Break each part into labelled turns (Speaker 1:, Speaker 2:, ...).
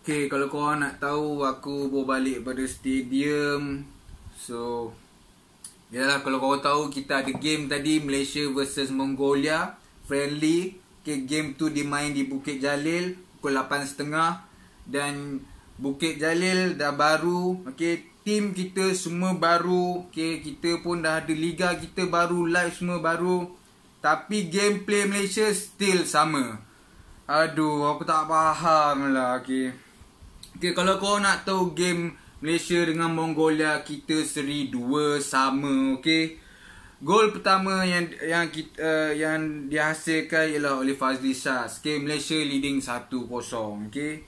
Speaker 1: Okay, kalau korang nak tahu aku bawa balik pada stadium. So yalah, kalau korang tahu kita ada game tadi, Malaysia versus Mongolia friendly. Okay, game tu dimain di Bukit Jalil pukul 8.30. Dan Bukit Jalil dah baru. Okay, tim kita semua baru. Okay, kita pun dah ada liga kita baru, live semua baru. Tapi gameplay Malaysia still sama. Aduh, aku tak faham lah. Okay, kalau kau nak tahu game Malaysia dengan Mongolia, kita seri 2 sama. Okay, gol pertama yang dihasilkan ialah oleh Fazli Shaz. Okay, Malaysia leading 1-0. Okay,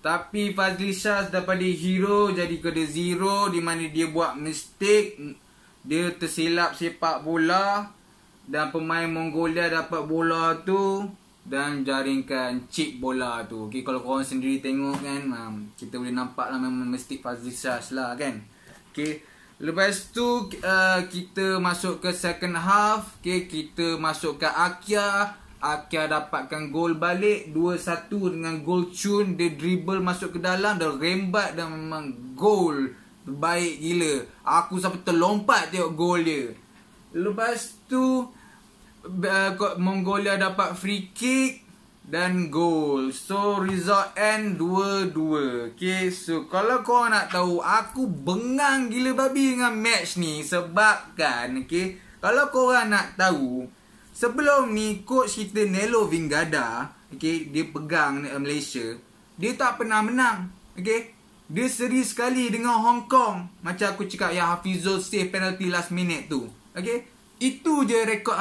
Speaker 1: tapi Fazli Shaz daripada hero jadi kena 0, di mana dia buat mistake. Dia tersilap sepak bola dan pemain Mongolia dapat bola tu dan jaringkan chip bola tu. Okay, kalau korang sendiri tengok kan, kita boleh nampak lah memang mistake Fazli Shaz lah kan. Okay, lepas tu kita masuk ke second half. Okay, kita masuk ke Akia. Akia dapatkan gol balik 2-1 dengan gol Chun. Dia dribble masuk ke dalam dan rembat, dan memang gol baik gila. Aku sampai terlompat tengok gol dia. Lepas tu Mongolia dapat free kick dan gol. So result end 2-2. Okay, so kalau korang nak tahu, aku bengang gila babi dengan match ni. Sebab kan, okay, kalau korang nak tahu, sebelum ni coach kita Nelo Vingada, okay, dia pegang Malaysia, dia tak pernah menang. Okay, dia seri sekali dengan Hong Kong. Macam aku cakap yang Hafizul save penalty last minute tu. Okay, itu je rekod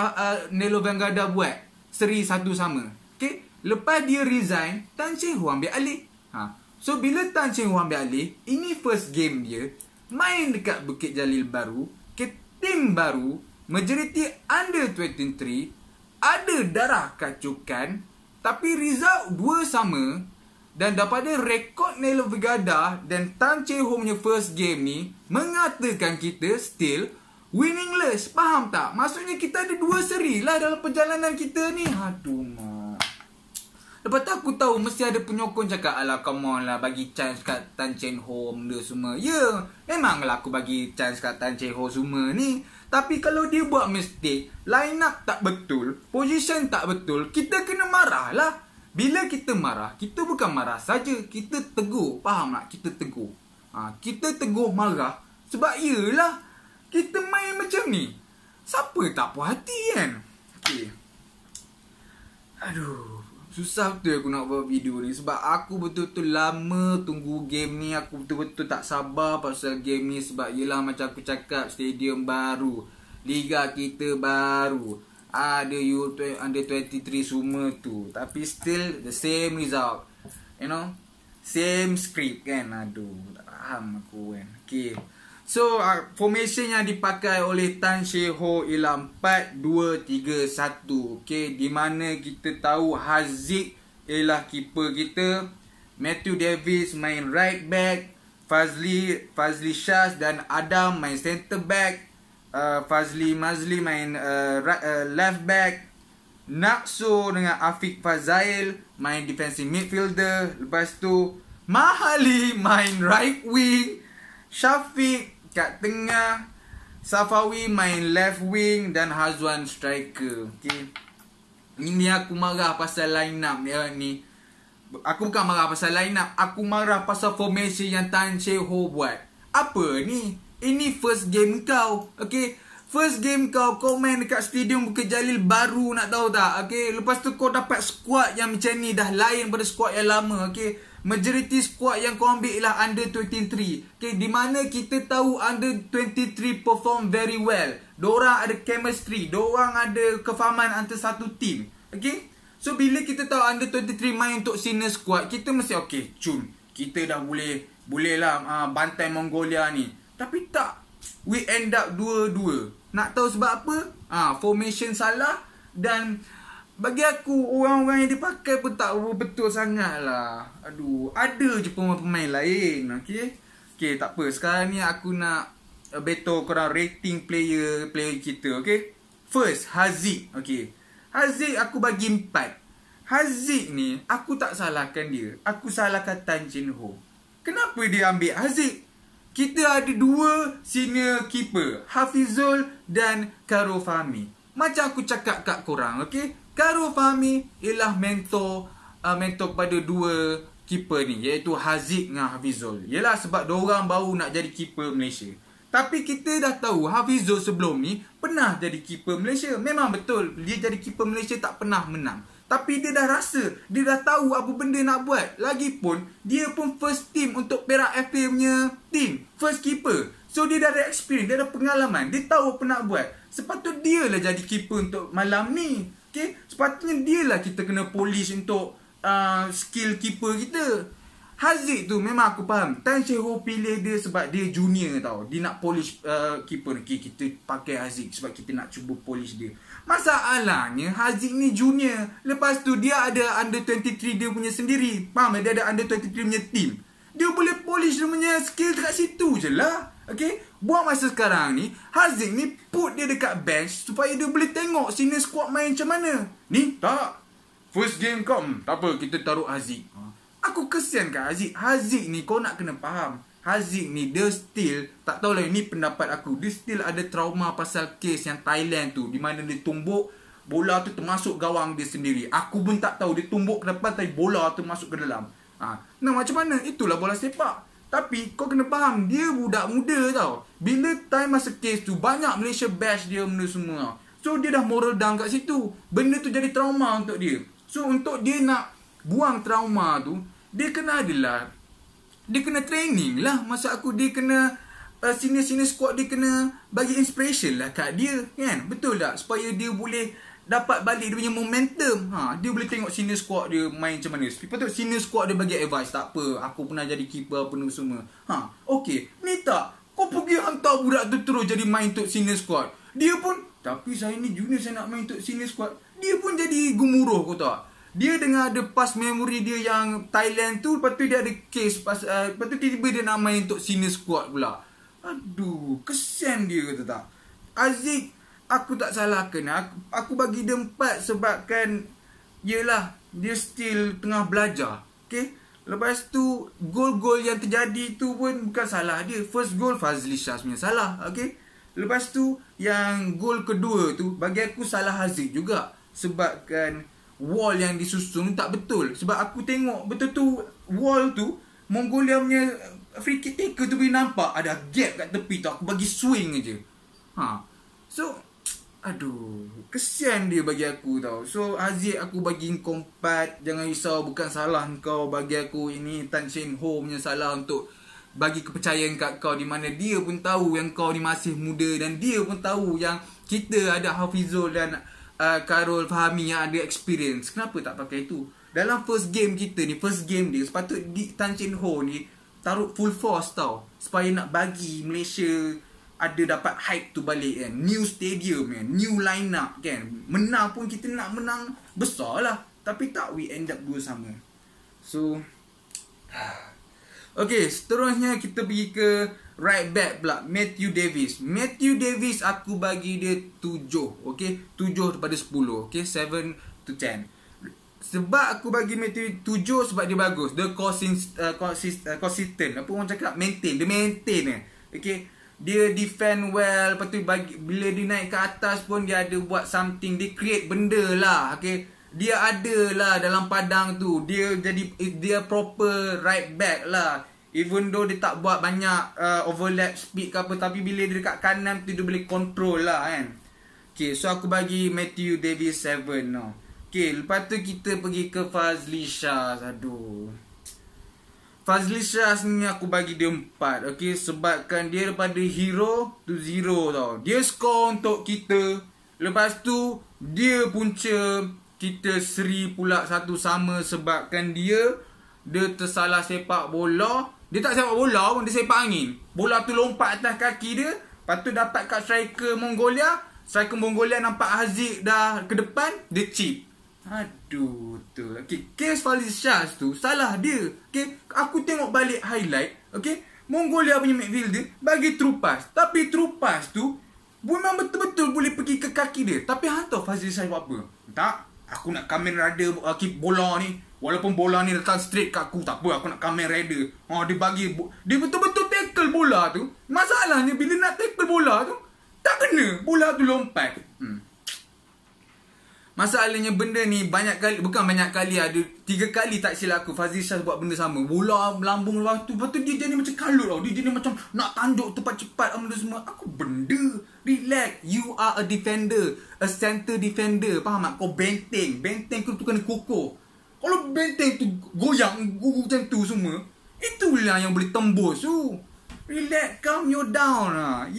Speaker 1: Nelo Vingada buat, seri 1 sama. Okay, lepas dia resign, Tan Cheng Ho ambil alih. So bila Tan Cheng Ho ambil alih, ini first game dia main dekat Bukit Jalil baru. Okay, tim baru, majoriti under 23, ada darah kacukan, tapi result 2 sama. Dan daripada rekod Nelo Vingada dan Tan Cheng Ho punya first game ni, mengatakan kita still winningless. Faham tak? Maksudnya kita ada 2 seri lah dalam perjalanan kita ni. Aduh mak. Lepas tu aku tahu mesti ada penyokong cakap, alah come on lah, bagi chance kat Tan Cheng Ho benda semua. Ya, memanglah aku bagi chance kat Tan Cheng Ho semua ni. Tapi kalau dia buat mistake, line up tak betul, position tak betul, kita kena marah lah. Bila kita marah, kita bukan marah saja, kita tegur. Faham tak? Kita tegur. Kita tegur marah. Sebab yelah, kita main macam ni, siapa tak puas hati kan? Okay. Aduh, susah betul aku nak buat video ni. Sebab aku betul-betul lama tunggu game ni. Aku betul-betul tak sabar pasal game ni. Sebab yelah, macam aku cakap, stadium baru, liga kita baru, ada under 23 semua tu. Tapi still the same result, you know, same script kan. Aduh, tak faham aku kan. Okay, so formation yang dipakai oleh Tan Cheng Ho ialah 4-2-3-1. Okay, di mana kita tahu Haziq ialah keeper kita, Matthew Davis main right back, Fazli Shaz dan Adam main centre back, Fazli Mazli main left back, Nakso dengan Afiq Fazail main defensive midfielder. Lepas tu Mahali main right wing, Syafiq kat tengah, Safawi main left wing dan Hazwan striker. Okay, ini aku marah pasal line up ni. Aku bukan marah pasal line up, aku marah pasal formation yang Tan Cheng Ho buat. Apa ni? Ini first game kau. Okay, first game kau main dekat stadium Bukit Jalil baru, nak tahu tak? Okay, lepas tu kau dapat squad yang macam ni, dah lain pada squad yang lama. Okay, majority squad yang kau ambil ialah under 23. Okay, di mana kita tahu under 23 perform very well. Diorang ada chemistry, diorang ada kefahaman antara satu team. Okay, so bila kita tahu under 23 main untuk senior squad, kita mesti okay, cun, kita dah boleh lah bantai Mongolia ni. Tapi tak, we end up 2-2. Nak tahu sebab apa? Formation salah. Dan bagi aku, orang-orang yang dipakai pun tak betul sangat lah. Aduh, ada je pemain-pemain lain. Okay, tak apa. Sekarang ni aku nak battle korang rating player kita. Okay, first, Haziq. Okay, Haziq aku bagi 4. Haziq ni, aku tak salahkan dia. Aku salahkan Tan Chin Ho. Kenapa dia ambil Haziq? Kita ada dua senior keeper, Hafizul dan Khairul Fahmi. Macam aku cakap kat korang, okay? Khairul Fahmi ialah mentor kepada dua keeper ni, iaitu Haziq dengan Hafizul. Yelah, sebab diorang baru nak jadi keeper Malaysia. Tapi kita dah tahu Hafizul sebelum ni pernah jadi keeper Malaysia. Memang betul, dia jadi keeper Malaysia tak pernah menang. Tapi dia dah rasa, dia dah tahu apa benda nak buat. Lagipun, dia pun first team untuk Perak FA punya team. First keeper. So, dia dah ada experience, dia ada pengalaman. Dia tahu apa nak buat. Sepatutnya dia lah jadi keeper untuk malam ni. Okay? Sepatutnya dia lah kita kena polish untuk skill keeper kita. Haziq tu memang aku faham. Tan Chin Ho pilih dia sebab dia junior tau. Dia nak polish keeper. Okay, kita pakai Haziq sebab kita nak cuba polish dia. Masalahnya Haziq ni junior. Lepas tu dia ada under 23 dia punya sendiri. Faham? Dia ada under 23 punya team. Dia boleh polish dia punya skill dekat situ je lah. Okay? Buat masa sekarang ni, Haziq ni put dia dekat bench supaya dia boleh tengok senior squad main macam mana. Ni tak. First game kau, tak apa, kita taruh Haziq. Aku kesian kat Haziq. Haziq ni kau nak kena faham. Haziq ni dia still, tak tahulah ini pendapat aku, dia still ada trauma pasal kes yang Thailand tu, di mana dia tumbuk bola tu termasuk gawang dia sendiri. Aku pun tak tahu dia tumbuk ke depan tapi bola tu masuk ke dalam. Nah, macam mana? Itulah bola sepak. Tapi kau kena faham, dia budak muda tau. Bila time masa kes tu, banyak Malaysia bash dia benda semua. So dia dah moral down kat situ. Benda tu jadi trauma untuk dia. So untuk dia nak buang trauma tu, dia kena adalah, dia kena training lah. Masa aku, dia kena senior-senior squad dia kena bagi inspiration lah kat dia, kan? Betul tak? Supaya dia boleh dapat balik dia punya momentum. Dia boleh tengok senior squad dia main macam mana. Lepas tu senior squad dia bagi advice, tak apa, aku pernah jadi keeper apa ni semua. Okay, ni tak, kau pergi hantar budak tu terus jadi main untuk senior squad. Dia pun, tapi saya ni junior, saya nak main untuk senior squad. Dia pun jadi gemuruh, kau tahu. Dia dengan ada past memory dia yang Thailand tu, lepas tu dia ada case, lepas tu tiba-tiba dia nak main untuk senior squad pula. Aduh, kesian dia, kata tak. Haziq, aku tak salahkan. Aku bagi dia 4 sebabkan, yelah, dia still tengah belajar. Okay? Lepas tu, gol-gol yang terjadi tu pun bukan salah dia. First goal, Fazli Shah punya salah. Okay? Lepas tu, yang gol kedua tu, bagi aku salah Haziq juga. Sebabkan wall yang disusun tak betul. Sebab aku tengok betul tu wall tu, Mongolia punya free kick taker tu boleh nampak ada gap kat tepi tu. Aku bagi swing je. So, aduh, kesian dia bagi aku tau. So, Haziq aku bagi kau 4. Jangan risau, bukan salah kau. Bagi aku ini Tan Chin Ho punya salah untuk bagi kepercayaan kat kau, di mana dia pun tahu yang kau ni masih muda, dan dia pun tahu yang kita ada Hafizul dan Khairul Fahmi yang ada experience. Kenapa tak pakai itu? Dalam first game kita ni, first game dia, sepatutnya Tan Chin Ho ni taruh full force tau, supaya nak bagi Malaysia ada dapat hype tu balik, kan. New stadium, kan, new line up, kan. Menang pun kita nak menang besar lah. Tapi tak, we end up 2 sama. So okay, seterusnya kita pergi ke right back pula, Matthew Davis. Matthew Davis aku bagi dia 7. Okay, 7 daripada 10. Okay, 7 to 10. Sebab aku bagi Matthew 7 sebab dia bagus. Dia consistent. Apa orang cakap? Maintain. Dia maintain. Okay, dia defend well. Lepas tu bila dia naik ke atas pun dia ada buat something. Dia create benda lah. Okay, dia ada lah dalam padang tu. Dia proper right back lah. Even though dia tak buat banyak overlap speed ke apa, tapi bila dia dekat kanan tu dia boleh control lah, kan. Okay, so aku bagi Matthew Davis 7 no. Okay, lepas tu kita pergi ke Fazli Shah. Aduh, Fazli Shah ni aku bagi dia 4. Okay, sebabkan dia daripada hero to zero tau. Dia score untuk kita. Lepas tu dia punca kita seri pula 1 sama. Sebabkan dia tersalah sepak bola. Dia tak sepak bola pun, dia sepak angin. Bola tu lompat atas kaki dia. Lepas tu dapat kat striker Mongolia. Striker Mongolia nampak Haziq dah ke depan, dia chip. Aduh, tu. Okay, case Fazli Shah tu salah dia. Okay, aku tengok balik highlight. Okay, Mongolia punya midfielder bagi true pass. Tapi true pass tu memang betul-betul boleh pergi ke kaki dia. Tapi hantar Fazli Shah buat apa? Tak. Aku nak Kamen Rider kick bola ni. Walaupun bola ni datang straight kat aku, tak apa, aku nak Kamen Rider. Dia bagi, dia betul-betul tackle bola tu. Masalahnya bila nak tackle bola tu, tak kena. Bola tu lompat. Masalahnya benda ni banyak kali, bukan banyak kali, ada 3 kali tak silap aku Fazli Shah buat benda sama. Bola melambung lepas tu dia jadi macam kalut tau. Dia jadi macam nak tanduk cepat-cepat benda semua. Aku benda, relax. You are a defender, a center defender. Faham tak? Kau benteng. Benteng tu kena kokoh. Kalau benteng tu goyang macam tu semua, itulah yang boleh tembus tu. Relax, calm you down lah.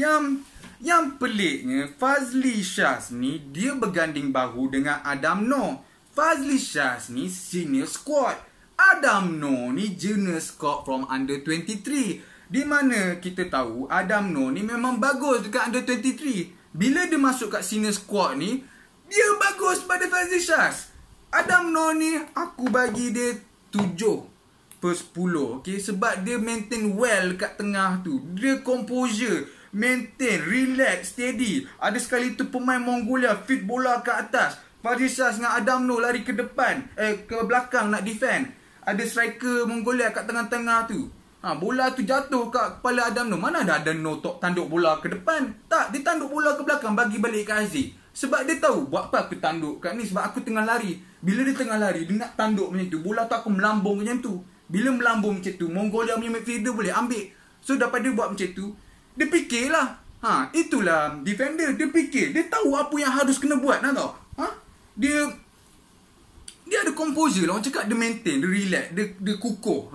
Speaker 1: Yang peliknya, Fazli Shah ni dia berganding bahu dengan Adam Noor. Fazli Shah ni senior squad. Adam Noor ni junior squad from under 23. Di mana kita tahu Adam Noor ni memang bagus dekat under 23. Bila dia masuk kat senior squad ni, dia bagus pada Fazli Shah. Adam Noor ni aku bagi dia 7/10. Okay? Sebab dia maintain well kat tengah tu. Dia composure, maintain, relax, steady. Ada sekali tu pemain Mongolia fit bola ke atas. Fazli Shah dengan Adam Noor lari ke depan, ke belakang nak defend. Ada striker Mongolia kat tengah-tengah tu. Bola tu jatuh kat kepala Adam Noor. Mana ada Adam Noor tanduk bola ke depan? Tak, dia tanduk bola ke belakang bagi balik ke Aziz. Sebab dia tahu buat apa aku tanduk kat ni, sebab aku tengah lari. Bila dia tengah lari, dia nak tanduk macam tu, bola tu aku melambung macam tu. Bila melambung macam tu, Mongolia punya midfielder boleh ambil. So dapat dia buat macam tu, dia fikirlah. Itulah defender. Dia fikir. Dia tahu apa yang harus kena buat. Nak tahu? Dia ada composure lah. Orang cakap dia maintain. Dia relax. Dia kukuh.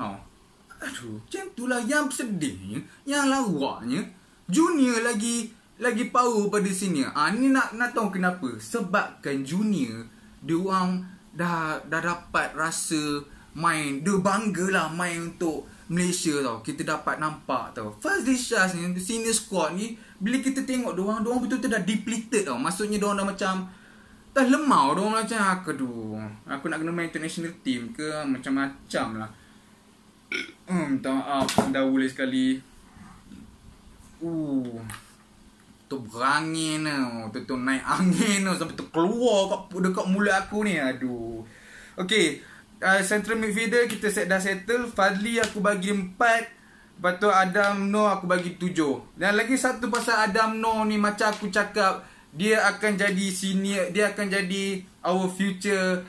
Speaker 1: Aduh. Macam itulah yang sedihnya. Yang lawaknya. Junior lagi power pada senior. Ni nak tahu kenapa. Sebabkan junior, dia orang dah dapat rasa main. Dia bangga lah main untuk Malaysia tau. Kita dapat nampak tau. Fazli Shah ni, senior squad ni, bila kita tengok diorang betul-betul dah depleted tau. Maksudnya diorang dah macam dah lemau. Diorang macam aduh, aku nak kena main international team ke, macam-macam lah. Minta maaf dahulu sekali. Tu berangin tau. Tu naik angin tau. Sampai tu keluar dekat mulut aku ni. Aduh. Okay, central midfielder kita dah settle. Fadli aku bagi 4. Lepas tu Adam Noor aku bagi 7. Dan lagi satu pasal Adam Noor ni, macam aku cakap, dia akan jadi senior. Dia akan jadi our future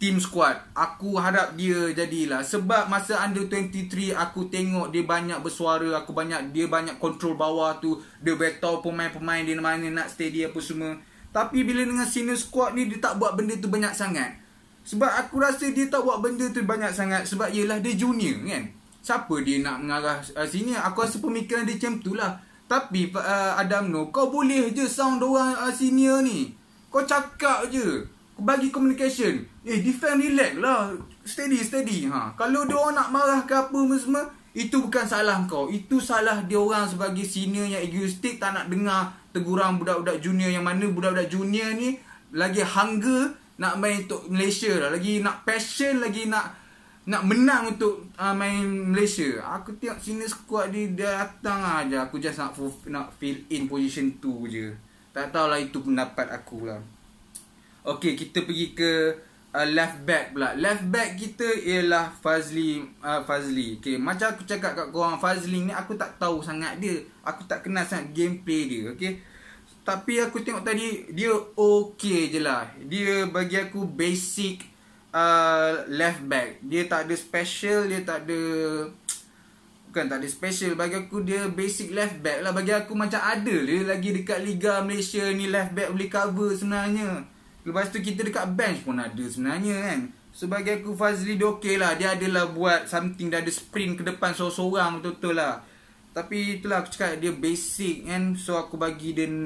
Speaker 1: team squad. Aku harap dia jadilah. Sebab masa under 23 aku tengok dia banyak bersuara. Dia banyak control bawah tu. Dia beritahu pemain-pemain dia mana nak steady apa semua. Tapi bila dengan senior squad ni, dia tak buat benda tu banyak sangat. Sebab aku rasa dia tak buat benda tu banyak sangat. Sebab yelah dia junior kan. Siapa dia nak mengarah senior? Aku rasa pemikiran dia macam tu lah. Tapi Adam Noor, kau boleh je sound diorang senior ni. Kau cakap je. Kau bagi communication. Defend relax lah. Steady. Kalau diorang nak marah ke apa semua, itu bukan salah kau. Itu salah diorang sebagai senior yang egoistik. Tak nak dengar teguran budak-budak junior. Yang mana budak-budak junior ni lagi hunger nak main untuk Malaysia lah. Lagi nak passion, lagi nak menang untuk main Malaysia. Aku tengok senior squad dia datang aja. Aku just nak fill in position tu je. Tak tahulah, itu pendapat aku lah. Okay, kita pergi ke left back pula. Left back kita ialah Fazli. Okay, macam aku cakap kat korang, Fazli ni aku tak tahu sangat dia. Aku tak kenal sangat gameplay dia. Okay, tapi aku tengok tadi dia okay je lah. Dia bagi aku basic left back. Dia tak ada special. Dia tak ada, bukan tak ada special. Bagi aku dia basic left back lah. Bagi aku macam ada dia lagi dekat Liga Malaysia ni, left back boleh cover sebenarnya. Lepas tu kita dekat bench pun ada sebenarnya kan. So bagi aku Fazli dia okay lah. Dia adalah buat something. Dia ada sprint ke depan seorang-seorang betul-betul lah. Tapi itulah aku cakap dia basic kan. So aku bagi dia 6.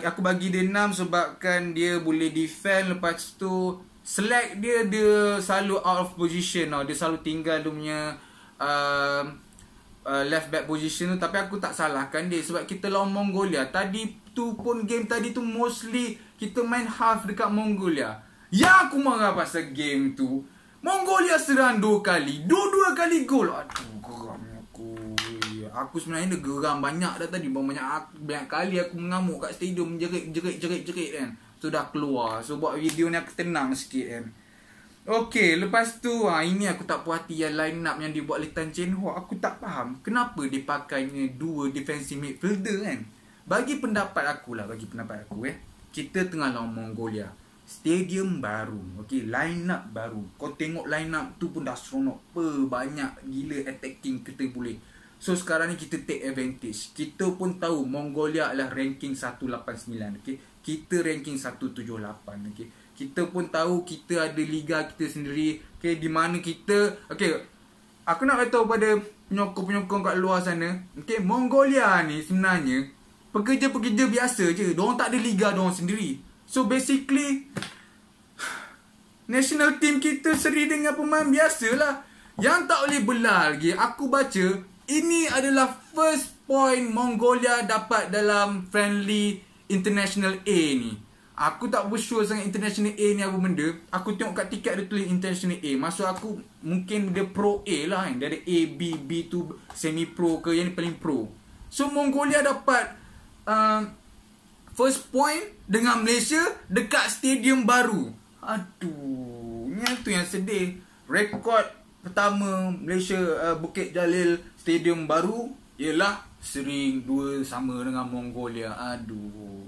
Speaker 1: Aku bagi dia 6 sebabkan dia boleh defend. Lepas tu select dia selalu out of position tau. Dia selalu tinggal dia punya left back position tu. Tapi aku tak salahkan dia. Sebab kita lawan Mongolia tadi tu pun, game tadi tu mostly kita main half dekat Mongolia. Yang aku marah pasal game tu, Mongolia serang 2 kali, dua kali gol. Aduh, geram aku. Aku sebenarnya geram banyak dah tadi. Banyak kali aku mengamuk kat stadium, jerit kan. So dah keluar. So buat video ni aku tenang sikit kan. Okay, lepas tu ini aku tak puas hati yang line up yang dibuat oleh Tan Chen Ho. Aku tak faham kenapa dia pakainya 2 defensive midfielder kan. Bagi pendapat aku, kita tengah lawan Mongolia, stadium baru, okay, line up baru. Kau tengok line up tu pun dah seronok. Banyak gila attacking kita boleh. So sekarang ni kita take advantage. Kita pun tahu Mongolia adalah ranking 189, okay. Kita ranking 178, okay. Kita pun tahu kita ada liga kita sendiri, okay, di mana kita, okay, aku nak beritahu pada penyokong-penyokong kat luar sana, okay, Mongolia ni sebenarnya pekerja-pekerja biasa je. Diorang tak ada liga diorang sendiri. So basically national team kita seri dengan pemain biasa lah. Yang tak boleh belah lagi, aku baca ini adalah first point Mongolia dapat dalam friendly international A ni. Aku tak bersure sangat international A ni apa benda. Aku tengok kat tiket dia tulis international A. Maksud aku mungkin dia pro A lah kan. Dia ada A, B, B tu semi pro ke, yang ni paling pro. So Mongolia dapat first point dengan Malaysia dekat stadium baru. Aduh, ni tu yang sedih. Rekod pertama Malaysia Bukit Jalil stadium baru ialah seri 2 sama dengan Mongolia. Aduh,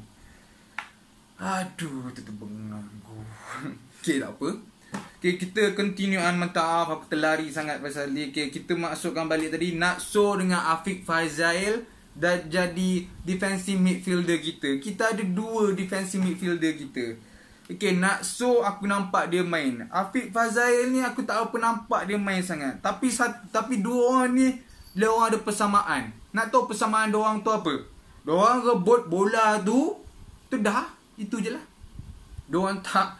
Speaker 1: tu terbengang aku. Okay, tak apa. Okay, kita continue. Minta maaf aku terlari sangat pasal dia. Okay, kita masukkan balik tadi. Nakso dengan Afiq Fazail dah jadi defensive midfielder kita. Kita ada 2 defensive midfielder kita. Okay, Nakso aku nampak dia main. Afiq Fazail ni aku tak apa nampak dia main sangat. Tapi 2 orang ni, dia orang ada persamaan. Nak tahu persamaan diorang tu apa? Diorang rebut bola tu dah. Itu je lah. Diorang tak,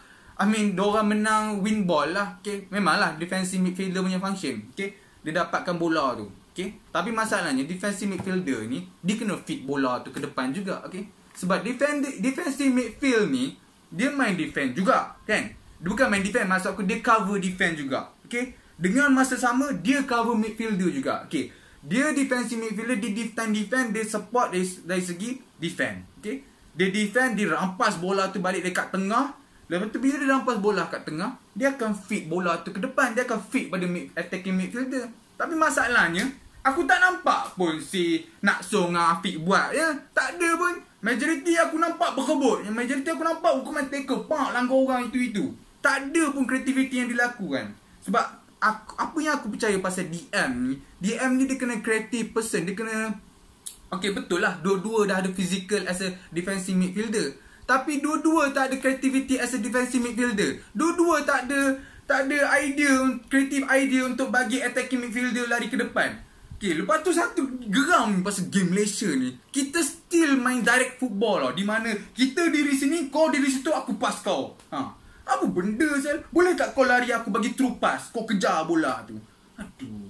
Speaker 1: diorang menang win ball lah. Okay, memanglah defensive midfielder punya function. Okay, dia dapatkan bola tu. Okay, tapi masalahnya defensive midfielder ni, dia kena fit bola tu ke depan juga. Okay, sebab defensive midfield ni, dia main defend juga kan. Dia bukan main defend, maksud aku dia cover defend juga. Okay, dengan masa sama dia cover midfielder juga. Okay, dia defensive midfielder, dia defend, dia support dari segi defend. Okay, dia defend, dia rampas bola tu balik dekat tengah. Lepas tu bila dia rampas bola kat tengah, dia akan fit bola tu ke depan. Dia akan fit pada attacking midfielder. Tapi masalahnya, aku tak nampak pun si Nakso dengan Afiq buat ya. Tak ada pun. Majoriti aku nampak berkebut. Yang majoriti aku nampak hukuman tackle, langgar orang itu. Tak ada pun kreativiti yang dilakukan. Sebab apa yang aku percaya pasal DM ni dia kena creative person. Dia kena, okay, betul lah, dua-dua dah ada physical as a defensive midfielder. Tapi dua-dua tak ada creativity as a defensive midfielder. Dua-dua tak ada idea, creative idea untuk bagi attacking midfielder lari ke depan. Okay, lepas tu satu geram pasal game Malaysia ni. Kita still main direct football lah. Di mana kita diri sini, kau diri situ, aku pass kau. Apa benda sel? Boleh tak kau lari, aku bagi through pass, kau kejar bola tu. Aduh.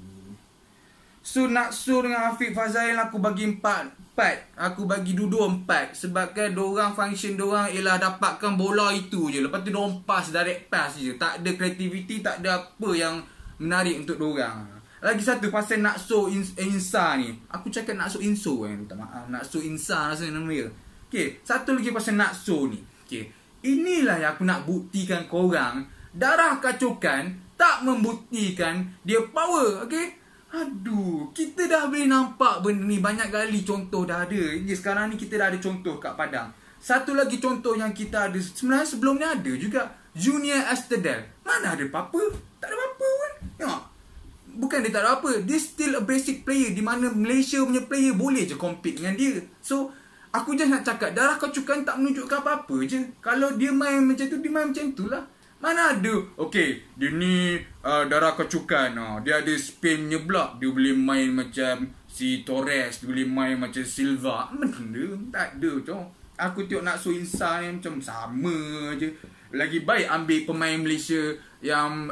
Speaker 1: So Nakso dengan Afiq Fazail aku bagi 4. Aku bagi dua 4. Sebab kan diorang function diorang ialah dapatkan bola itu je. Lepas tu diorang pass, direct pass je. Tak ada creativity, tak ada apa yang menarik untuk diorang. Lagi satu pasal Nakso Insa ni. Aku cakap Nakso Inso minta maaf. Nakso Insa rasanya nama dia. Okay, satu lagi pasal Nakso ni. Okay, inilah yang aku nak buktikan korang. Darah kacukan tak membuktikan dia power. Okay, aduh, kita dah boleh nampak benda ni banyak kali, contoh dah ada. Sekarang ni kita dah ada contoh kat Padang. Satu lagi contoh yang kita ada, sebenarnya sebelum ni ada juga, Junior Astedal. Mana ada apa-apa? Tak ada apa-apa pun. Tengok. Bukan dia tak ada apa, dia still a basic player, di mana Malaysia punya player boleh je compete dengan dia. So, aku just nak cakap, darah kacukan tak menunjukkan apa-apa je. Kalau dia main macam tu, dia main macam tu lah. Mana ada, okay, dia ni darah kacukan, dia ada spin nyeblak, dia boleh main macam si Torres, dia boleh main macam Silva. Benda, tak ada macam. Aku tengok Nakso Insa ni macam sama je. Lagi baik ambil pemain Malaysia yang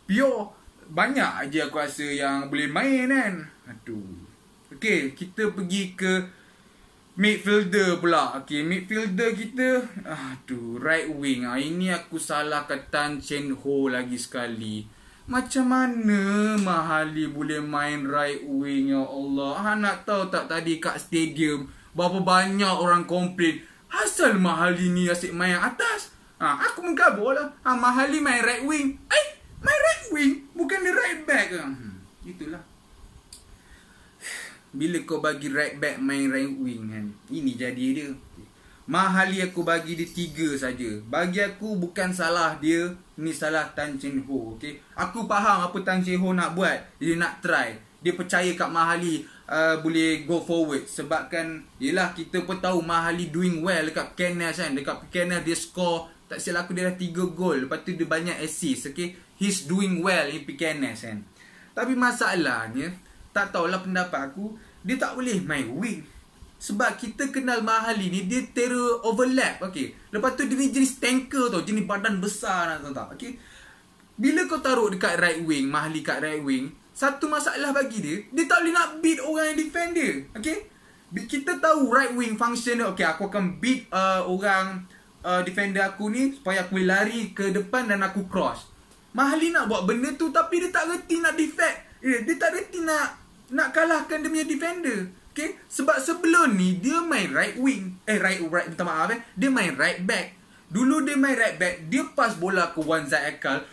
Speaker 1: pure. Banyak aja aku rasa yang boleh main kan. Aduh. Okay, kita pergi ke midfielder pula. Okay, midfielder kita, aduh, right wing. Ini aku salahkan Tan Chen Ho lagi sekali. Macam mana Mahali boleh main right wing, ya Allah. Nak tahu tak tadi kat stadium berapa banyak orang komplain, Asal Mahali ni asyik main atas. Aku mengkabur lah. Mahali main right wing. Main right wing? Bukan dia right back ke? Itulah. Bila kau bagi right back main right wing kan, ini jadi dia. Mahali aku bagi dia 3 saja. Bagi aku bukan salah dia, ni salah Tan Cheng Ho. Okay? Aku faham apa Tan Cheng Ho nak buat. Dia nak try. Dia percaya kat Mahali boleh go forward. Sebabkan yelah, kita pun tahu Mahali doing well dekat Pekenas kan. Dekat Pekenas dia score, tak silap aku, dia dah 3 gol. Lepas tu dia banyak assist. Okay? He's doing well in Pekenas kan. Tapi masalahnya, tak tahulah pendapat aku, dia tak boleh main wing. Sebab kita kenal Mahali ni, dia terror overlap. Okay? Lepas tu dia ni jenis tanker tau. Jenis badan besar nak tahu tak. Okay? Bila kau taruh dekat right wing, Mahali kat right wing, satu masalah bagi dia, dia tak boleh nak beat orang yang defend dia. Okay? Kita tahu right wing function dia. Okay, aku akan beat orang defender aku ni supaya aku boleh lari ke depan dan aku cross. Mahali nak buat benda tu tapi dia tak reti nak defend. Dia tak reti nak kalahkan dia punya defender. Okay? Sebab sebelum ni dia main right wing. Minta maaf dia main right back. Dulu dia main right back, dia pass bola ke Wan Zaid Aikal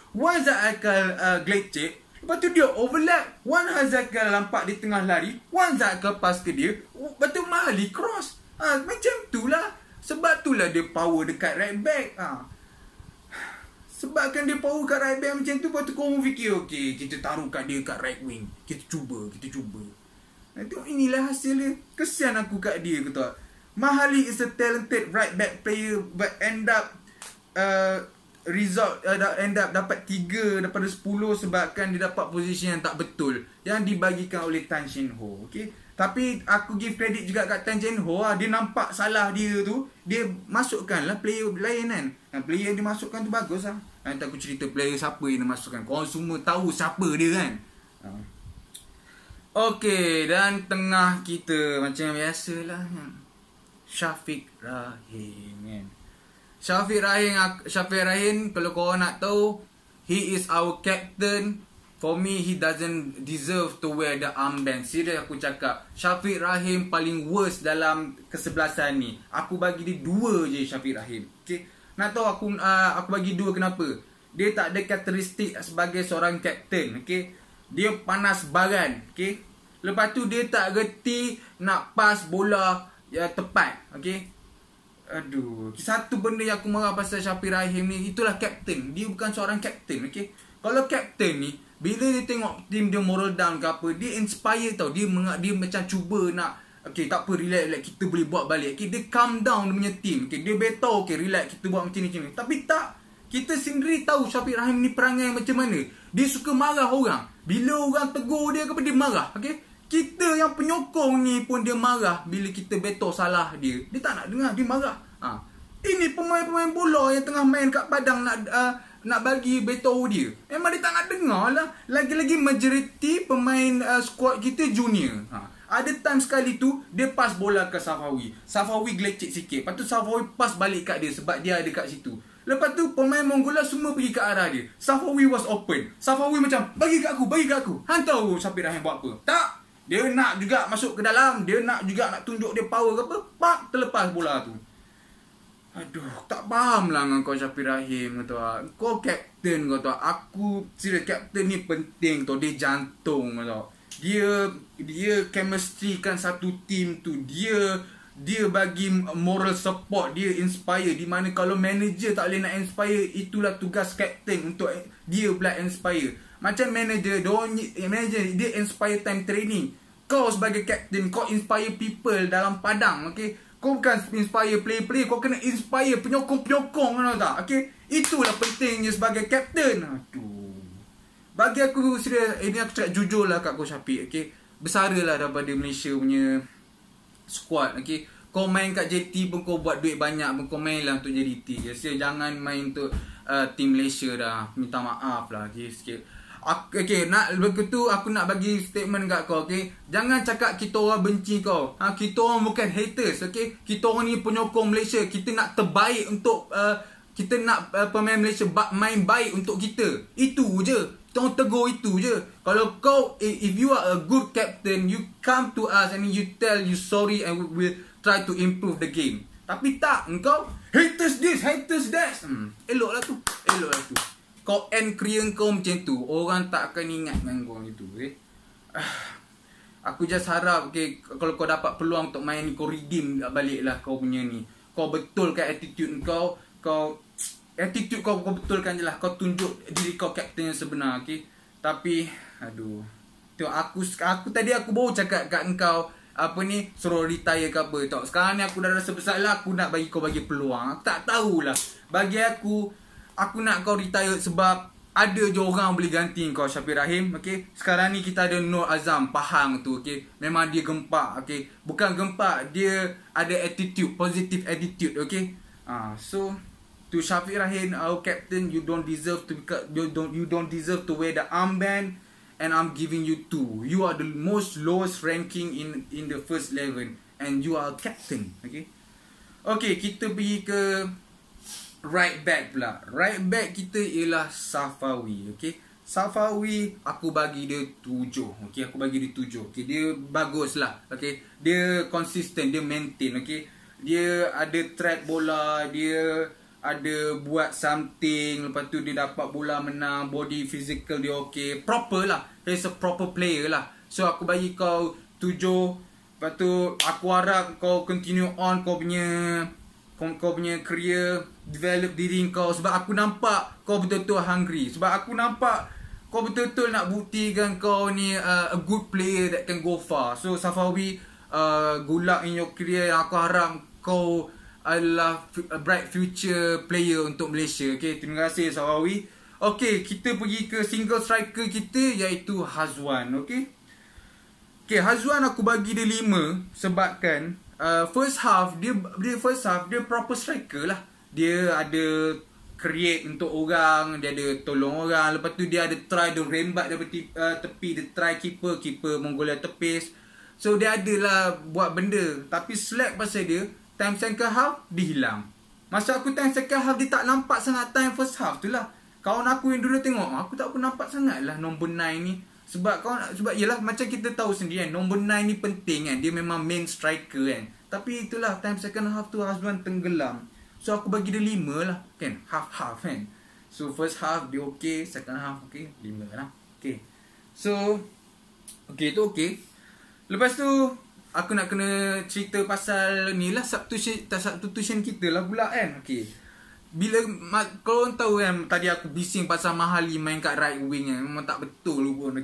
Speaker 1: gelecek. Lepas tu dia overlap. Wan Hazakal nampak di tengah lari, Wan Zaid pass ke dia. Lepas tu Mahali cross. Macam tu lah. Sebab tu lah dia power dekat right back. Sebabkan dia power kat right back macam tu, lepas tu korang fikir, okay, kita taruh kat dia kat right wing. Kita cuba. Tengok inilah hasil dia. Kesian aku kat dia, kata. Mahali is a talented right back player, but end up dapat 3 daripada 10 sebabkan dia dapat position yang tak betul yang dibagikan oleh Tan Cheng Ho. Okay? Tapi aku give credit juga kat Tan Cheng Ho. Dia nampak salah dia tu, dia masukkan lah player lain kan. Player yang dia masukkan tu bagus lah. Nanti aku cerita player siapa yang dia masukkan. Korang semua tahu siapa dia kan. Okay, dan tengah kita macam biasalah kan, Syafiq Rahim kan. Syafiq Rahim, kalau korang nak tahu, he is our captain. For me, he doesn't deserve to wear the armband. Serius aku cakap, Syafiq Rahim paling worst dalam kesebelasan ni. Aku bagi dia 2 je Syafiq Rahim. Okay? Nak tahu aku bagi 2 kenapa? Dia tak ada karakteristik sebagai seorang captain. Okay? Dia panas baran. Okay? Lepas tu dia tak reti nak pass bola tepat. Okay? Aduh, satu benda yang aku marah pasal Syafiq Rahim ni, itulah captain. Dia bukan seorang captain. Okay? Kalau captain ni, bila dia tengok team dia moral down ke apa, dia inspire tau. Dia macam cuba nak, okay, tak apa, relax, kita boleh buat balik. Okay, dia calm down dia punya team. Okay, dia better, okay, relax, kita buat macam ni. Tapi tak, kita sendiri tahu Syafiq Rahim ni perangai macam mana. Dia suka marah orang. Bila orang tegur dia, dia marah. Okay, kita yang penyokong ni pun dia marah. Bila kita better salah dia, dia tak nak dengar, dia marah. Ini pemain-pemain bola yang tengah main kat padang nak bagi betul dia, memang dia tak nak dengar lah. Lagi-lagi majoriti pemain squad kita junior. Ada time sekali tu dia pass bola ke Safawi gelecek sikit, lepas tu Safawi pass balik kat dia sebab dia ada kat situ. Lepas tu pemain Mongolia semua pergi ke arah dia. Safawi was open. Safawi macam bagi kat aku. Tahu Syafiq Rahim buat apa? Tak, dia nak juga masuk ke dalam, dia nak juga nak tunjuk dia power ke apa, pak, terlepas bola tu. Aduh, tak faham lah dengan kau Syafiq Rahim, kata. Kau captain, kata. Aku serius, captain ni penting tau. Dia jantung, kata. Dia chemistry kan satu team tu. Dia bagi moral support, dia inspire. Di mana kalau manager tak boleh nak inspire, itulah tugas captain untuk dia pula inspire. Macam manager dia inspire time training. Kau sebagai captain, kau inspire people dalam padang, okay? Kau bukan inspire player-player, kau kena inspire penyokong-penyokong, kan tak? Okay? Itulah pentingnya sebagai captain. Aduh. Bagi aku serius, ini aku cakap jujur lah kat kau Syafiq, okay? Bersaralah daripada Malaysia punya squad, okay? Kau main kat JT pun kau buat duit banyak pun, kau main lah untuk JT. Serius, jangan main untuk team Malaysia dah. Minta maaf lah, okay? Sikit. Okay, begitu aku nak bagi statement kat kau, okay? Jangan cakap kita orang benci kau. Kita orang bukan haters, okay? Kita orang ni penyokong Malaysia. Kita nak terbaik untuk kita nak pemain Malaysia main baik untuk kita. Itu je. Kita orang tegur itu je. Kalau kau, if you are a good captain, you come to us and you tell you sorry and we will try to improve the game. Tapi tak, engkau haters this, haters that. Eloklah tu. Kau end career kau macam tu, orang tak akan ingat dengan kau itu. Aku just harap kalau kau dapat peluang untuk main ni, kau redeem balik lah kau punya ni. Kau betulkan attitude kau. Attitude kau betulkan je lah. Kau tunjuk diri kau captain yang sebenar. Tapi aduh, tengok aku tadi aku baru cakap kat engkau suruh retire ke apa. Tengok sekarang ni aku dah rasa bersalah. Aku nak bagi kau bagi peluang. Aku tak tahulah. Bagi aku nak kau retire sebab ada je orang boleh ganti kau, Syafie Rahim. Sekarang ni kita ada Nur Azam Pahang tu. Memang dia gempak. Bukan gempak, dia ada attitude, positive attitude. So to Syafie Rahim, our captain, you don't deserve to wear the armband, and I'm giving you 2. You are the most lowest ranking in the first 11, and you are captain. Kita pergi ke right back pula. Right back kita ialah Safawi. Safawi aku bagi dia 7. Aku bagi dia 7. Dia bagus lah. Dia konsisten, dia maintain. Dia ada track bola, dia ada buat something, lepas tu dia dapat bola menang, body physical dia proper lah. He's a proper player lah. So aku bagi kau 7. Lepas tu aku harap kau continue on kau punya career, develop diri kau. Sebab aku nampak kau betul-betul hungry. Sebab aku nampak kau betul-betul nak buktikan kau ni a good player that can go far. So Safawi, good luck in your career. Aku harap kau adalah a bright future player untuk Malaysia. Terima kasih Safawi. Kita pergi ke single striker kita, iaitu Hazwan. Hazwan aku bagi dia 5 sebabkan first half dia proper striker lah. Dia ada create untuk orang, dia ada tolong orang, lepas tu dia ada try dia rembat daripada tepi, dia try keeper Mongolia tepis. So dia adalah buat benda, tapi slack pasal dia time second half dia hilang. Masa aku time second half dia tak nampak sangat time first half tu lah. Kawan aku yang dulu tengok, aku tak pun nampak sangat lah nombor 9 ni. Sebab yelah macam kita tahu sendiri kan, nombor 9 ni penting kan. Dia memang main striker kan. Tapi itulah time second half tu Hazwan tenggelam. So aku bagi dia 5 lah kan. Half-half kan. So first half dia second half 5 lah. So tu lepas tu aku nak kena cerita pasal ni lah substitution kita lah pula kan. Bila korang tahu kan, tadi aku bising pasal Mahali main kat right wing kan. Memang tak betul pun.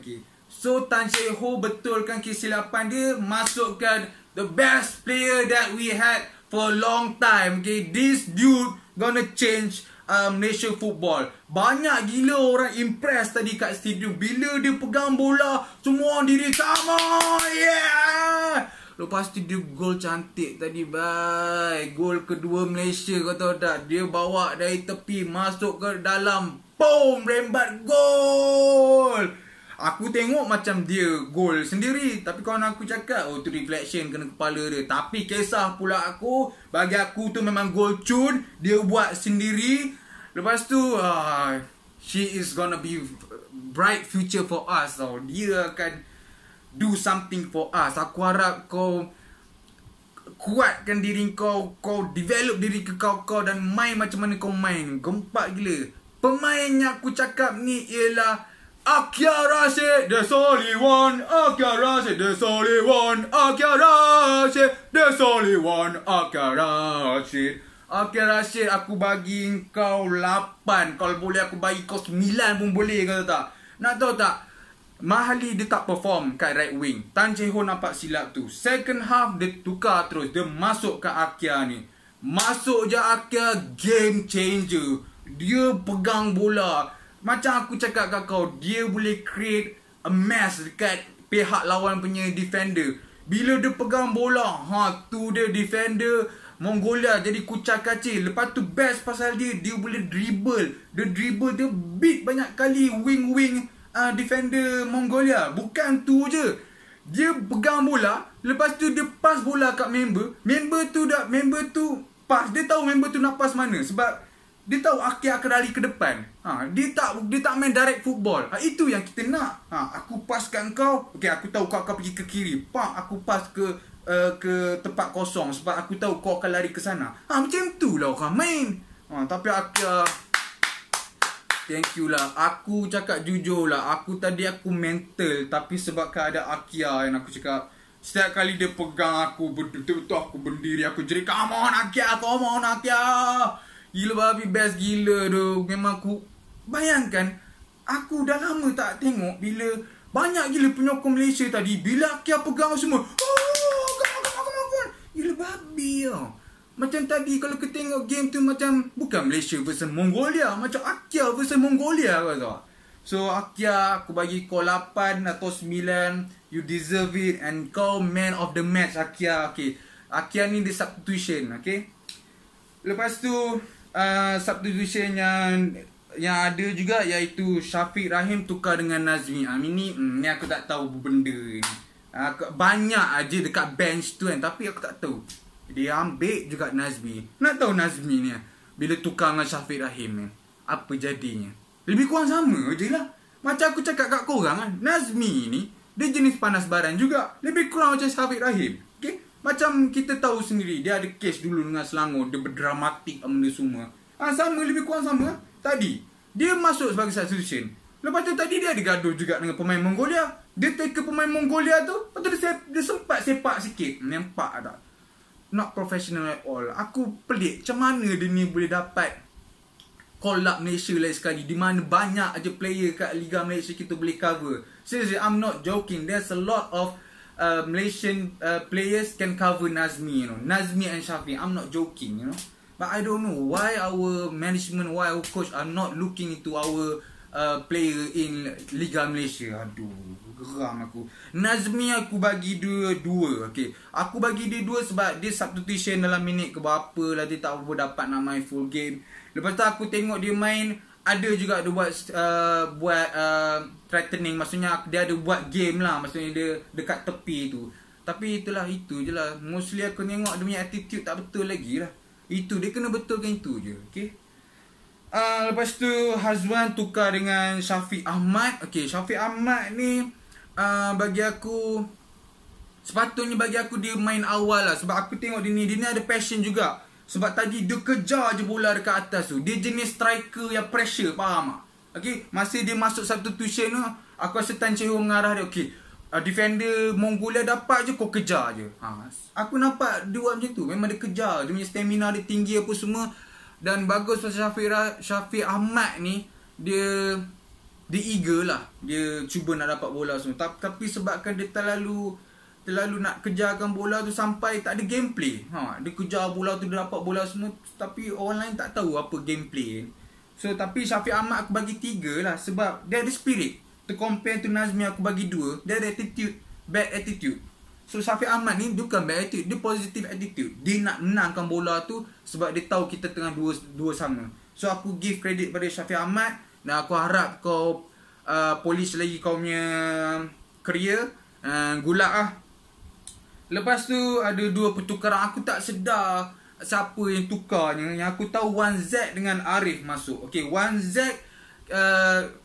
Speaker 1: So Tan Shek Ho betulkan kesilapan dia, masukkan the best player that we had for a long time. This dude gonna change Malaysia football. Banyak gila orang impress tadi kat stadium. Bila dia pegang bola, semua orang diri sama. Lepas tu dia gol cantik tadi, bye. Gol kedua Malaysia, kau tahu tak? Dia bawa dari tepi, masuk ke dalam, boom, rembat gol. Aku tengok macam dia gol sendiri, tapi kawan aku cakap, tu reflection kena kepala dia. Tapi kisah pula aku, bagi aku tu memang gol cun, dia buat sendiri. Lepas tu she is gonna be bright future for us tau. Dia akan do something for us. Aku harap kau kuatkan diri kau, kau develop diri kau dan main macam mana kau main. Gempak gila. Pemain yang aku cakap ni ialah Akia Rashid, there's only one. Akia Rashid, there's only one. Akia Rashid, there's only one. Akia Rashid. Akia Rashid, aku bagi kau 8. Kalau boleh aku bagi kau 9 pun boleh, kau tahu tak? Nak tahu tak? Mahali dia tak perform kat right wing. Tan Shek Ho nampak silap tu. Second half dia tukar terus. Dia masuk ke Akia ni. Masuk je Akia, game changer. Dia pegang bola. Macam aku cakap kat kau, dia boleh create a mess dekat pihak lawan punya defender. Bila dia pegang bola, tu dia defender Mongolia jadi kucak kacil. Lepas tu best pasal dia boleh dribble. Dia dribble, dia beat banyak kali wing defender Mongolia. Bukan tu je, dia pegang bola, lepas tu dia pass bola kat member tu pass. Dia tahu member tu nak pass mana, sebab dia tahu Akia akan lari ke depan. Dia tak main direct football. Itu yang kita nak. Aku pass kat kau. Aku tahu kau akan pergi ke kiri. Aku pass ke ke tempat kosong sebab aku tahu kau akan lari ke sana. Macam tu lah orang main. Tapi Akia, thank you lah. Aku cakap jujur lah, aku mental, tapi sebabkan ada Akia yang aku cakap, setiap kali dia pegang aku, betul-betul aku berdiri, aku jerit, come on Akia, come on Akia. Gila babi, best gila tu. Memang aku bayangkan, aku dah lama tak tengok bila banyak gila penyokong Malaysia tadi, bila Akia pegang semua, gila babi tau. Macam tadi kalau kita tengok game tu, macam bukan Malaysia versus Mongolia, macam Akia versus Mongolia kau tahu. So Akia, aku bagi kau 8 atau 9. You deserve it. And kau man of the match Akia. Okay, Akia ni dia substitution. Okay, lepas tu substitution yang ada juga, iaitu Syafiq Rahim tukar dengan Nazmi. Ni aku tak tahu benda ni. Banyak aja dekat bench tu kan, tapi aku tak tahu. Dia ambil juga Nazmi. Nak tahu Nazmi ni bila tukar dengan Syafiq Rahim ni, apa jadinya? Lebih kurang sama je lah. Macam aku cakap kat korang kan, Nazmi ni dia jenis panas baran juga. Lebih kurang macam Syafiq Rahim. Okay? Macam kita tahu sendiri, dia ada case dulu dengan Selangor, dia berdramatik benda semua. Sama, lebih kurang sama. Tadi dia masuk sebagai substitution. Lepas tu tadi dia ada gaduh juga dengan pemain Mongolia. Dia take ke pemain Mongolia tu, lepas tu dia sempat sepak sikit. Nampak tak? Not professional at all. Aku pelik macam mana dia ni boleh dapat call up Malaysia lagi sekali, di mana banyak aja player kat Liga Malaysia kita boleh cover. Seriously, I'm not joking. There's a lot of Malaysian players can cover Nazmi, you know. Nazmi and Syafiq. I'm not joking, you know. But I don't know why our management, why our coach are not looking into our player in Liga Malaysia. Aduh, geram aku. Nazmi aku bagi dia 2. Okay, aku bagi dia 2 sebab dia substitution dalam minit ke berapa lah, dia tak dapat nak main full game. Lepas tu aku tengok dia main, ada juga dia buat threatening, maksudnya dia ada buat game lah, maksudnya dia dekat tepi tu. Tapi itulah, itu je lah. Mostly aku tengok dia punya attitude tak betul lagi lah. Itu dia kena betulkan, itu je. Okay, lepas tu Hazwan tukar dengan Syafiq Ahmad. Okay, Syafiq Ahmad ni bagi aku, sepatutnya bagi aku dia main awal lah. Sebab aku tengok dia ni ada passion juga. Sebab tadi dia kejar je bola dekat atas tu. Dia jenis striker yang pressure, faham tak? Okay, masa dia masuk substitution tu, aku rasa Tan Chee Ho mengarah dia, okay, defender Mongolia dapat je, kau kejar je. Aku nampak dia buat macam tu. Memang dia kejar. Dia punya stamina dia tinggi apa semua. Dan bagus pasal Syafiq Ahmad ni, dia eager lah. Dia cuba nak dapat bola semua. Tapi sebabkan dia terlalu nak kejarkan bola tu sampai tak ada gameplay. Dia kejar bola tu, dia dapat bola semua, tapi orang lain tak tahu apa gameplay. So tapi Syafiq Ahmad aku bagi 3 lah, sebab dia ada spirit. To compare to Nazmi aku bagi 2. Dia ada attitude, bad attitude. So Syafiq Ahmad ni bukan bad attitude, dia positive attitude. Dia nak menangkan bola tu sebab dia tahu kita tengah dua sama. So aku give credit pada Syafiq Ahmad. Dan aku harap kau polish lagi kau punya career. Gulak lah. Lepas tu ada 2 pertukaran. Aku tak sedar siapa yang tukarnya. Yang aku tahu Wan Z dengan Arif masuk. Okay, Wan Z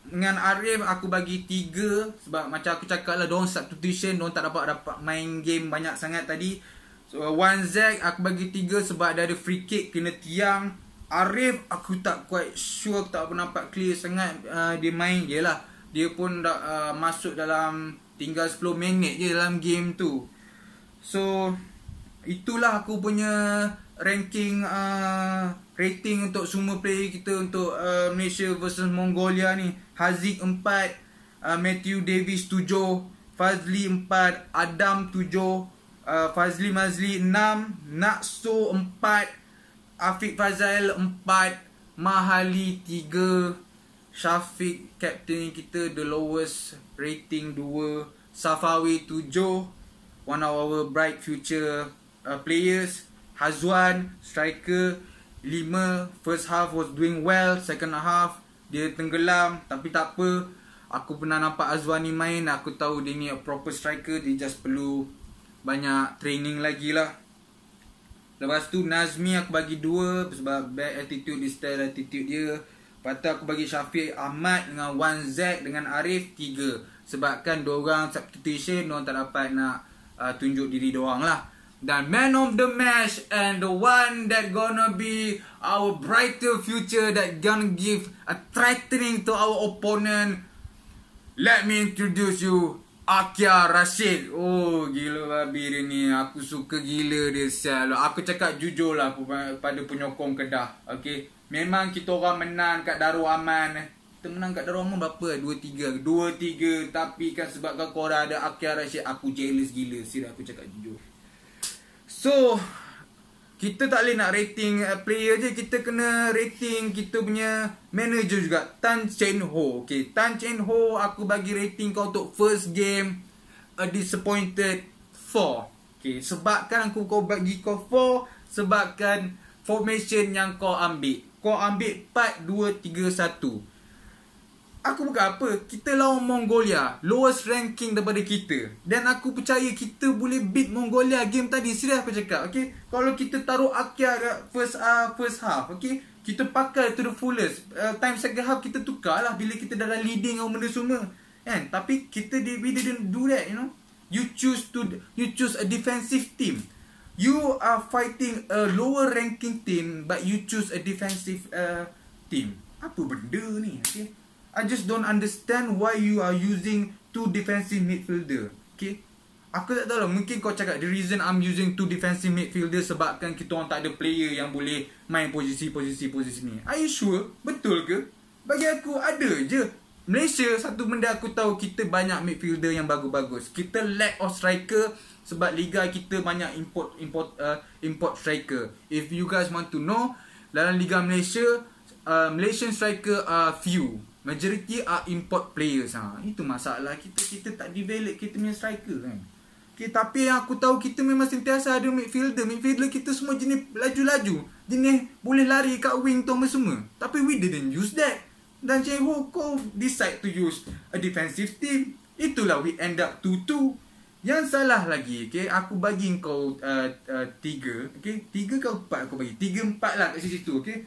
Speaker 1: dengan Arif aku bagi 3. Sebab macam aku cakap lah, diorang substitution, diorang tak dapat main game banyak sangat tadi. So Wan Z aku bagi 3 sebab dia ada free kick kena tiang. Arif aku tak quite sure, aku tak nampak clear sangat dia main. Yelah, dia pun dah masuk dalam tinggal 10 minit je dalam game tu. So itulah aku punya ranking rating untuk semua player kita untuk Malaysia versus Mongolia ni. Haziq 4, Matthew Davis 7, Fazli 4, Adam 7, Fazli Mazli 6, Nakso 4, Afiq Fazal 4, Mahali 3, Syafiq captain kita the lowest rating 2, Safawi 7, one of our bright future players. Hazwan striker 5. First half was doing well, second half dia tenggelam. Tapi tak apa, aku pernah nampak Hazwan ni main, aku tahu dia ni a proper striker. Dia just perlu banyak training lagi lah. Lepas tu Nazmi aku bagi 2 sebab bad attitude, dia style attitude dia. Lepas tu aku bagi Syafiq Ahmad dengan Wan Z dengan Arif 3. Sebabkan diorang substitution, diorang tak dapat nak tunjuk diri doang lah. Dan man of the match and the one that gonna be our brighter future, that gonna give a threatening to our opponent. Let me introduce you, Akia Rashid. Oh, gila babi dia ni. Aku suka gila dia sial. Aku cakap jujur lah pada penyokong Kedah. Okay, memang kita orang menang kat Darul Aman. Kita menang kat Darul Aman berapa? 2-3. 2-3. Tapi kan sebabkan korang ada Akia Rashid, aku jealous gila. Sila aku cakap jujur. So, kita tak boleh nak rating player je. Kita kena rating kita punya manager juga, Tan Chen Ho. Okay, Tan Chen Ho, aku bagi rating kau untuk first game a disappointed 4. Okay, sebabkan kau bagi kau 4, sebabkan formation yang kau ambil. Kau ambil 4-2-3-1. Aku bukan apa, kita lawan Mongolia, lowest ranking daripada kita. Dan aku percaya kita boleh beat Mongolia game tadi. Serius aku cakap, okay. Kalau kita taruh Akia first half, okay, kita pakai to the fullest. Time second half kita tukar lah bila kita dalam leading atau benda semua, kan. Tapi we didn't do that, you know. You choose a defensive team. You are fighting a lower ranking team, but you choose a defensive team. Apa benda ni, okay. I just don't understand why you are using 2 defensive midfielder. Okay, aku tak tahu lah. Mungkin kau cakap the reason I'm using 2 defensive midfielder sebabkan kita orang tak ada player yang boleh main posisi ni. Are you sure? Betul ke? Bagi aku ada je. Malaysia, satu benda aku tahu, kita banyak midfielder yang bagus-bagus. Kita lack of striker sebab liga kita banyak import striker. If you guys want to know, dalam liga Malaysia, Malaysian striker are few. Majority are import players. Itu masalah kita. Kita tak develop kita punya striker, kan. Okay, tapi yang aku tahu, kita memang sentiasa ada midfielder. Midfielder kita semua jenis laju-laju, jenis boleh lari kat wing tu semua. Tapi we didn't use that. Dan Chen Ho, kau decide to use a defensive team. Itulah we end up 2-2. Yang salah lagi, okay, aku bagi kau 3, okay, 3 kau 4 aku bagi 3-4 lah kat situ, okay.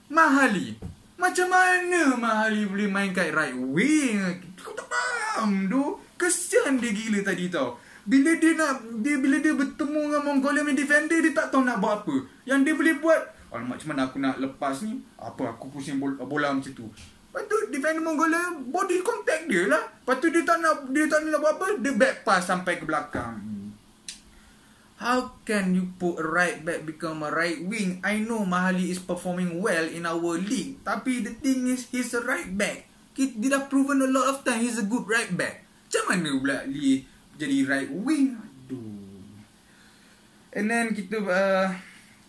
Speaker 1: Mahali, macam mana Mahali boleh main kat right wing? Kau tak faham tu. Kesian dia gila tadi tau. Bila dia bertemu dengan Mongolia main defender, dia tak tahu nak buat apa. Yang dia boleh buat, alamak, macam mana aku nak lepas ni? Apa aku pusing bola macam tu. Lepas tu defender Mongolia body contact dia lah. Lepas tu dia tak nak buat apa, dia back pass sampai ke belakang. How can you put a right back become a right wing? I know Mahali is performing well in our league, tapi the thing is, he's a right back. Dia dah proven a lot of time he's a good right back. Macam mana pula dia jadi right wing? Aduh. And then kita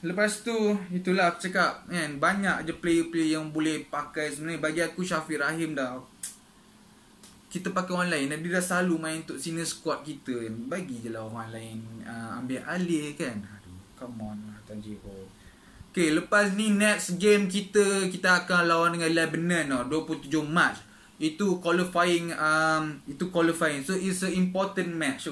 Speaker 1: lepas tu, itulah aku cakap, kan, banyak je player-player yang boleh pakai. Sebenarnya bagi aku Syafiq Rahim dah, kita pakai orang lain, dan dia dah selalu main untuk senior squad kita. Bagi je lah orang lain ambil alih, kan. Aduh, come on lah Tanjiro. Okay, lepas ni next game kita akan lawan dengan Lebanon 27 Mac. Itu qualifying. So it's a important match.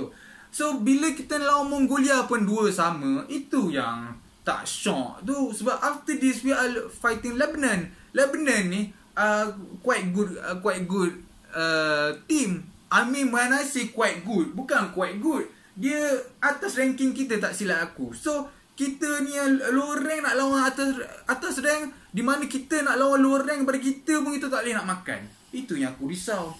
Speaker 1: So bila kita lawan Mongolia pun 2 sama, itu yang tak shock tu. Sebab after this we are fighting Lebanon. Lebanon ni quite good team. I mean, when I say quite good, bukan quite good, dia atas ranking kita tak silap aku. So kita ni lower rank nak lawan atas rank, di mana kita nak lawan lower rank daripada kita pun kita tak boleh nak makan. Itu yang aku risau.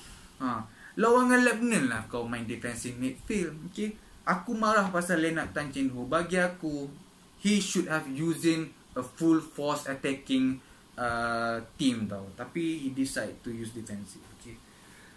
Speaker 1: Lawan dengan Lebanon lah kau main defensive midfield. Okay, aku marah pasal Lennart Tan Chen Ho. Bagi aku, he should have using a full force attacking team tau. Tapi he decide to use defensive. Okay,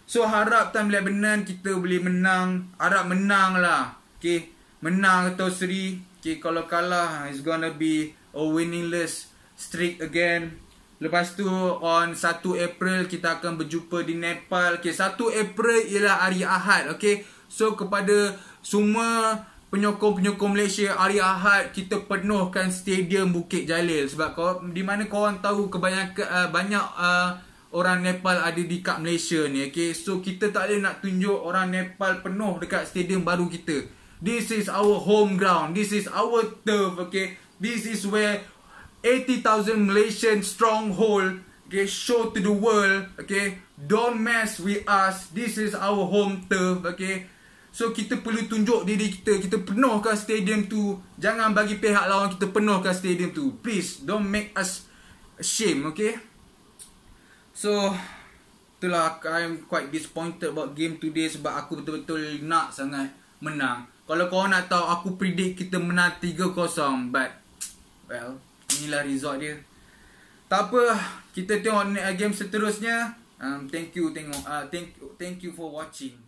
Speaker 1: so harap time Lebanon kita boleh menang. Harap menang lah. Okay, menang atau seri. Okay, kalau kalah, it's gonna be a winningless streak again. Lepas tu on 1 April kita akan berjumpa di Nepal. Okay, 1 April ialah hari Ahad. Okay, so kepada semua penyokong-penyokong Malaysia, hari Ahad kita penuhkan stadium Bukit Jalil. Sebab di mana korang tahu kebanyakan banyak orang Nepal ada di kat Malaysia ni. Okay, so kita tak boleh nak tunjuk orang Nepal penuh dekat stadium baru kita. This is our home ground. This is our turf. Okay, this is where 80,000 Malaysian stronghold, okay, show to the world. Okay, don't mess with us. This is our home turf. Okay, So kita perlu tunjuk diri kita. Kita penuhkan stadium tu. Jangan bagi pihak lawan kita penuhkan stadium tu. Please don't make us ashamed, okay? So itulah, I'm quite disappointed about game today. Sebab aku betul-betul nak sangat menang. Kalau korang nak tahu, aku predict kita menang 3-0. But well, inilah result dia. Tak apa, kita tengok game seterusnya. Thank you for watching.